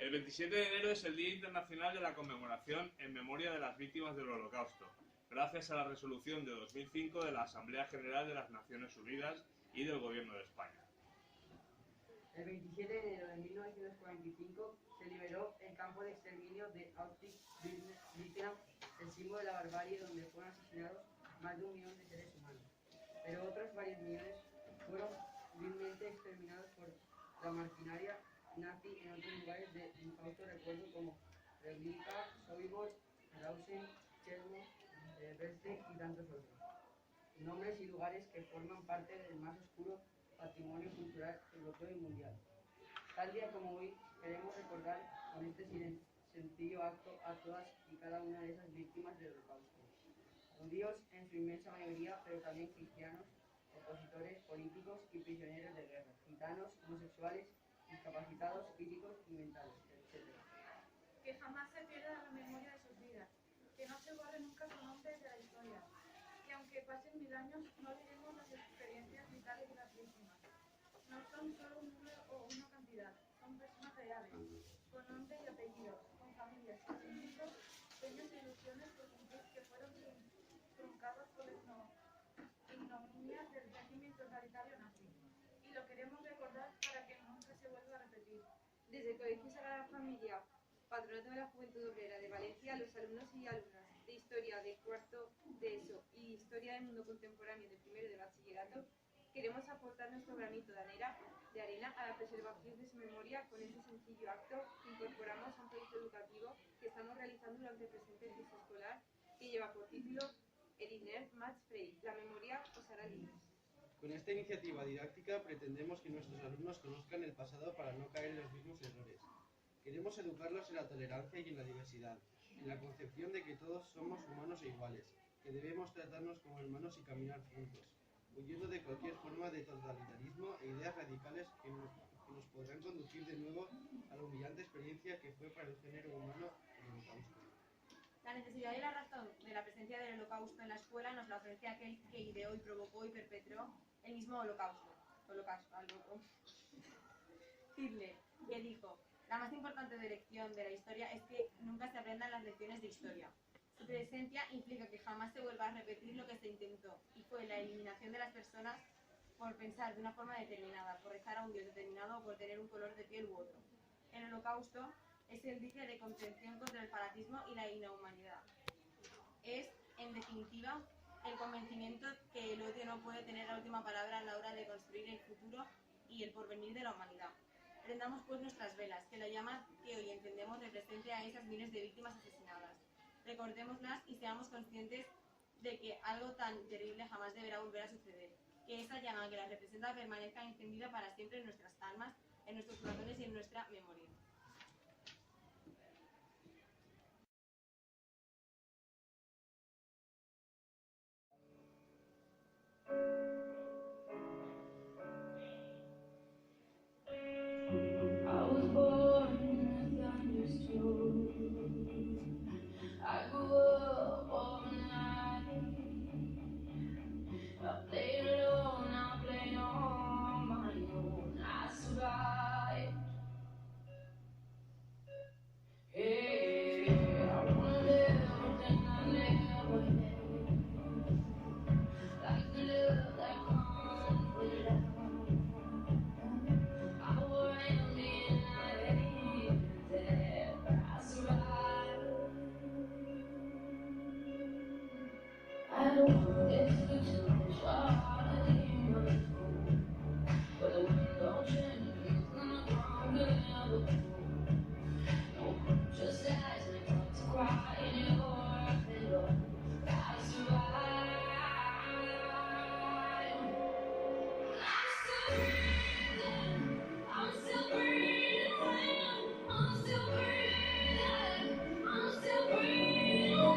El 27 de enero es el Día Internacional de la Conmemoración en memoria de las víctimas del Holocausto, gracias a la resolución de 2005 de la Asamblea General de las Naciones Unidas y del Gobierno de España. El 27 de enero de 1945 se liberó el campo de exterminio de Auschwitz-Birkenau, el símbolo de la barbarie donde fueron asesinados más de 1 millón de seres humanos. Pero otros varios millones fueron vilmente exterminados por la maquinaria nazi en otros lugares de infausto recuerdo como Treblinka, Sobibor, Mauthausen, Chełmno, Belzec y tantos otros. Nombres y lugares que forman parte del más oscuro patrimonio cultural europeo y mundial. Tal día como hoy queremos recordar con este sencillo acto a todas y cada una de esas víctimas del Holocausto. Judíos en su inmensa mayoría, pero también cristianos, opositores políticos y prisioneros de guerra, gitanos, homosexuales, discapacitados físicos y mentales, etc. Que jamás se pierda la memoria de sus vidas, que no se borre nunca su nombre de la historia, que aunque pasen 1000 años no olvidemos las experiencias vitales de las víctimas. No son solo un número o una cantidad, son personas reales, con nombre y apellidos, con familias, sentimientos, sueños e ilusiones por cumplir que fueron truncados por la ignominia del régimen totalitario nazi. Y lo queremos recordar para que nunca se vuelva a repetir. Desde el Colegio Sagrada Familia, Patronato de la Juventud Obrera de Valencia, los alumnos y alumnas de Historia de cuarto de ESO y Historia del Mundo Contemporáneo de primero de Bachillerato, queremos aportar nuestro granito de arena a la preservación de su memoria con este sencillo acto que incorporamos a un proyecto educativo que estamos realizando durante el presente curso escolar que lleva por título Erinner Max Frei, la memoria os hará libres. Con esta iniciativa didáctica pretendemos que nuestros alumnos conozcan el pasado para no caer en los mismos errores. Queremos educarlos en la tolerancia y en la diversidad, en la concepción de que todos somos humanos e iguales, que debemos tratarnos como hermanos y caminar juntos, huyendo de cualquier forma de totalitarismo e ideas radicales que nos podrán conducir de nuevo a la humillante experiencia que fue para el género humano el Holocausto. La necesidad y la razón de la presencia del Holocausto en la escuela nos la ofrece aquel que ideó y provocó y perpetró el mismo Holocausto al loco. Hitler, que dijo: la más importante lección de la historia es que nunca se aprendan las lecciones de historia. Su presencia implica que jamás se vuelva a repetir lo que se intentó, y fue la eliminación de las personas por pensar de una forma determinada, por rezar a un Dios determinado o por tener un color de piel u otro. El Holocausto es el dique de contención contra el fanatismo y la inhumanidad. Es, en definitiva, el convencimiento que el odio no puede tener la última palabra a la hora de construir el futuro y el porvenir de la humanidad. Prendamos pues nuestras velas, que la llama que hoy encendemos represente a esas miles de víctimas asesinadas. Recordémoslas y seamos conscientes de que algo tan terrible jamás deberá volver a suceder. Que esa llama que las representa permanezca encendida para siempre en nuestras almas, en nuestros corazones y en nuestra memoria. I grew up overnight. I played alone, I played on my own. I survived. Hey, I wanna live everything I never had. Like the love that comes without. I wore enemy and I hated that, but I survived. I don't want this to push harder than my phone. But the wind don't change, it's gonna come together. No, just as me not to cry anymore. I survived. I'm still breathing. I'm still breathing. I'm still breathing. I'm still breathing.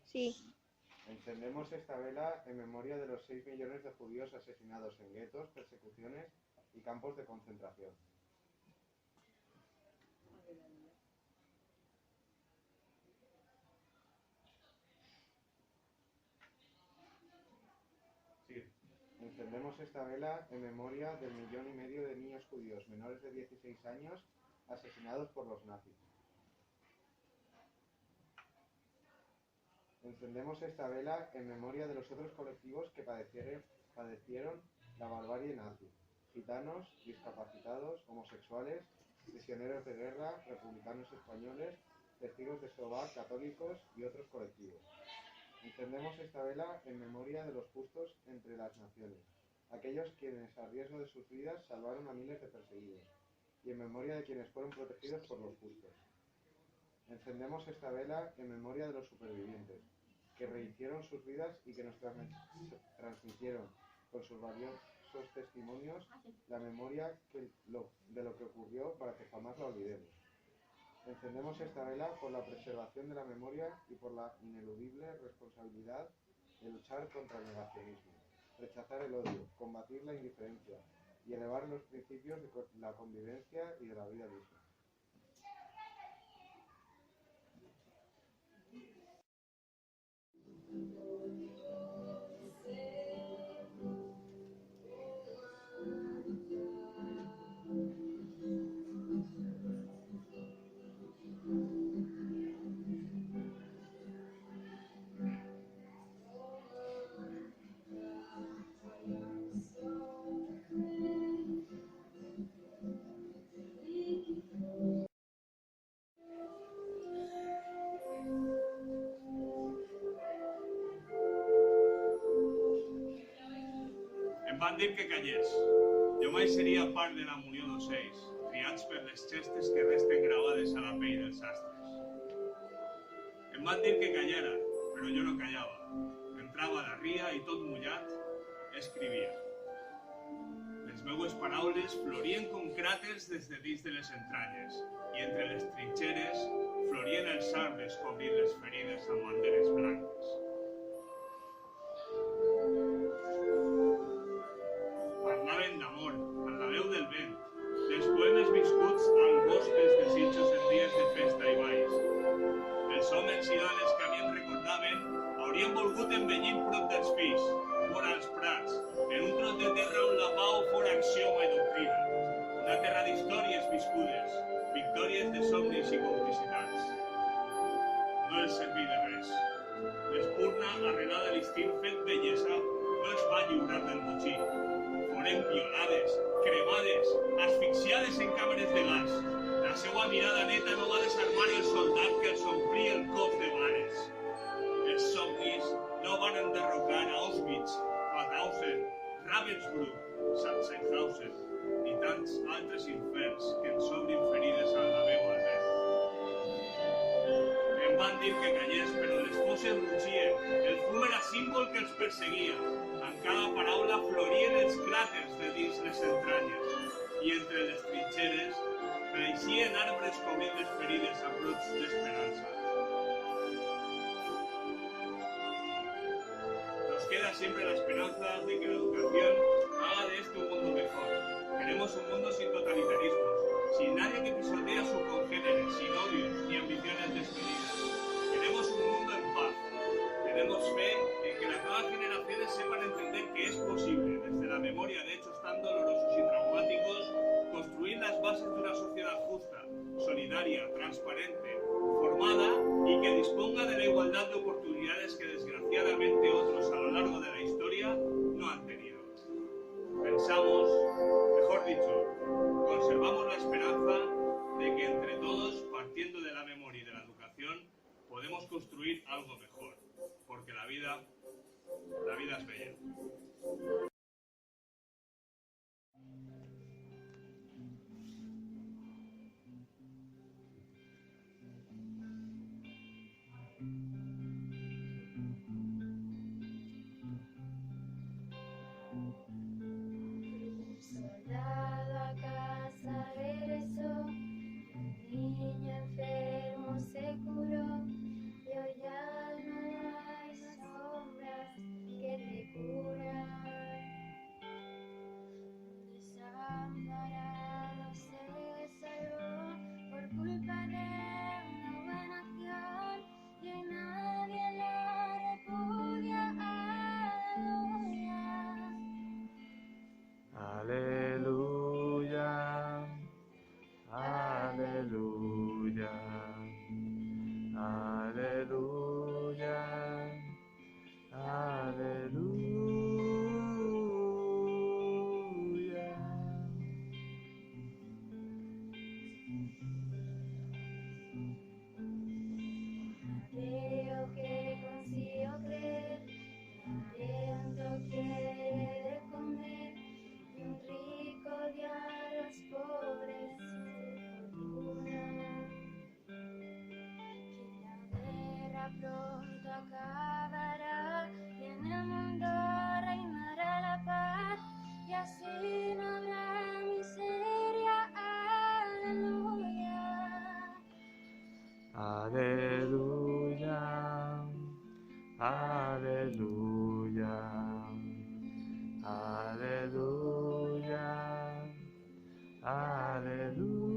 Sí. Encendemos esta vela en memoria de los 6 millones de judíos asesinados en guetos, persecuciones y campos de concentración. Encendemos esta vela en memoria del 1,5 millones de niños judíos menores de 16 años asesinados por los nazis. Encendemos esta vela en memoria de los otros colectivos que padecieron la barbarie nazi: gitanos, discapacitados, homosexuales, prisioneros de guerra, republicanos españoles, testigos de Jehová, católicos y otros colectivos. Encendemos esta vela en memoria de los justos entre las naciones, aquellos quienes a riesgo de sus vidas salvaron a miles de perseguidos, y en memoria de quienes fueron protegidos por los justos. Encendemos esta vela en memoria de los supervivientes, que rehicieron sus vidas y que nos transmitieron con sus valiosos testimonios la memoria de lo que ocurrió para que jamás la olvidemos. Encendemos esta vela por la preservación de la memoria y por la ineludible responsabilidad de luchar contra el negacionismo, rechazar el odio, combatir la indiferencia y elevar los principios de la convivencia y de la vida misma. Em van dir que callés. Jo mai seria part de la munió d'ocells, criats per les xestes que resten gravades a la pell dels astres. Em van dir que callara, però jo no callava. Entrava a la ria i tot mullat escrivia. Les meues paraules florien com cràters des de dins de les entranyes i entre les trinxeres florien els arbres cobrint les ferides amb banderes blanques. Parlaven d'amor, amb la veu del vent, dels poemes viscuts al bosc dels desitjos en dies de festa i balls. Els homes i dones que a mi em recordaven haurien volgut envellir prop dels fills, vora els prats, en un tros de terra on la pau fora axioma i doctrina. Una terra d'històries viscudes, victòries de somnis i complicitats. No els serví de res. L'espurna, arrelada a l'instint fet bellesa, no els va lliurar del botxí. Foren violades, cremades, asfixiades en càmeres de gas. La seva mirada neta no va desarmar el soldat que els omplia el cos de bales. Els somnis no van enderrocar a Auschwitz, Mauthausen, Ravensbrück, Sachsenhausen i tants altres inferns que ens obrin ferides a la veu al vent. Em van dir que callés, però les fosses rugien. El fum era símbol que els perseguia. En cada paraula florien els cràters de dins les entranyes i entre les trinxeres creixien arbres cobrint les ferides a brots d'esperança. Nos queda siempre la esperanza de que la educación haga de este un mundo mejor. Queremos un mundo sin totalitarismos, sin nadie que pisotee a sus congéneres, sin odios ni ambiciones desmedidas. Queremos un mundo en paz. Tenemos fe en que las nuevas generaciones sepan entender que es posible, desde la memoria de hechos tan dolorosos y traumáticos, construir las bases de una sociedad justa, solidaria, transparente, formada y que disponga de la igualdad de oportunidades que desgraciadamente otros a lo largo de la historia no han tenido. Pensamos, mejor dicho, conservamos la esperanza de que entre todos, partiendo de la memoria y de la educación, podemos construir algo mejor, porque la vida es bella. Soldado a casa regresó, un niño enfermo se curó y hoy ya Aleluya, aleluya, aleluya.